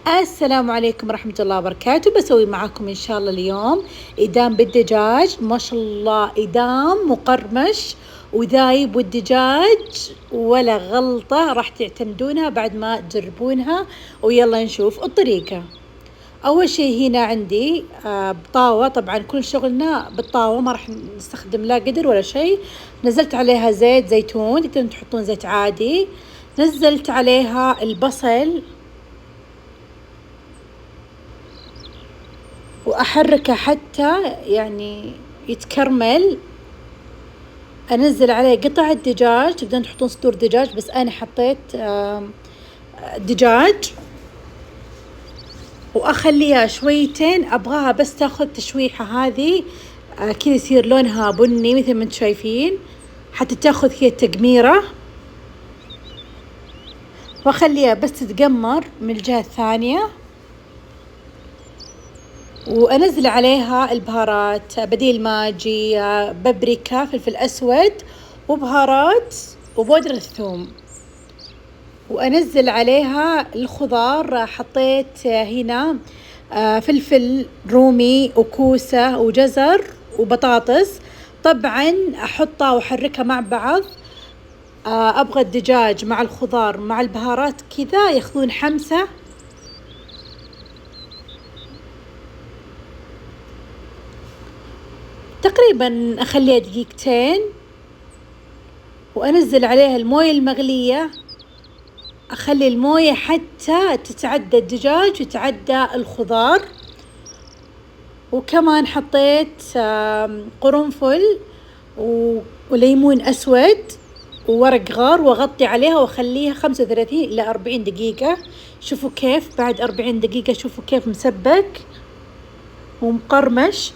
السلام عليكم ورحمة الله وبركاته. بسوي معاكم إن شاء الله اليوم إدام بالدجاج. ما شاء الله إدام مقرمش وذايب، والدجاج ولا غلطة راح تعتمدونها بعد ما تجربونها. ويلا نشوف الطريقة. أول شيء هنا عندي بطاوة، طبعا كل شغلنا بالطاوة، ما راح نستخدم لا قدر ولا شيء. نزلت عليها زيت زيتون، تقدرون تحطون زيت عادي. نزلت عليها البصل وأحركه حتى يعني يتكرمل. أنزل عليه قطع الدجاج، تقدرون تحطون صدور دجاج بس أنا حطيت دجاج، وأخليها شويتين، أبغاها بس تاخذ تشويحة هذه كذا، يصير لونها بني مثل ما انتم شايفين، حتى تاخذ هي التقميرة، وأخليها بس تتقمر من الجهة الثانية. وأنزل عليها البهارات، بديل ماجي، بابريكا، فلفل أسود، وبهارات، وبودرة الثوم. وأنزل عليها الخضار، حطيت هنا فلفل رومي وكوسة وجزر وبطاطس. طبعا أحطها وأحركها مع بعض. أبغى الدجاج مع الخضار مع البهارات كذا ياخذون حمسة. تقريبا أخليها دقيقتين، وأنزل عليها الموية المغلية. أخلي الموية حتى تتعدى الدجاج وتتعدى الخضار. وكمان حطيت قرنفل وليمون أسود وورق غار، وأغطي عليها وأخليها 35 إلى 40 دقيقة. شوفوا كيف بعد 40 دقيقة، شوفوا كيف مسبك ومقرمش.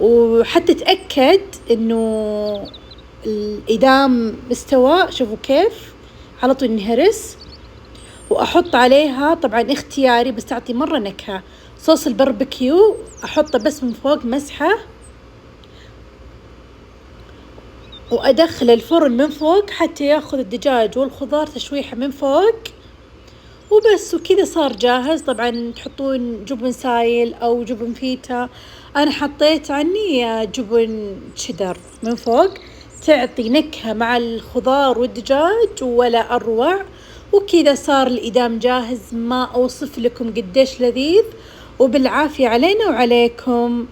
وحتى تأكد إنه الإدام مستوى، شوفوا كيف على طول ينهرس. وأحط عليها طبعا اختياري بس تعطي مرة نكهة، صوص الباربيكيو، أحطه بس من فوق مسحة، وأدخل الفرن من فوق حتى ياخذ الدجاج والخضار تشويحة من فوق وبس. وكذا صار جاهز. طبعا تحطون جبن سايل أو جبن فيتا، أنا حطيت عني جبن تشيدر من فوق، تعطي نكهة مع الخضار والدجاج ولا أروع. وكذا صار الإدام جاهز، ما أوصف لكم قديش لذيذ، وبالعافية علينا وعليكم.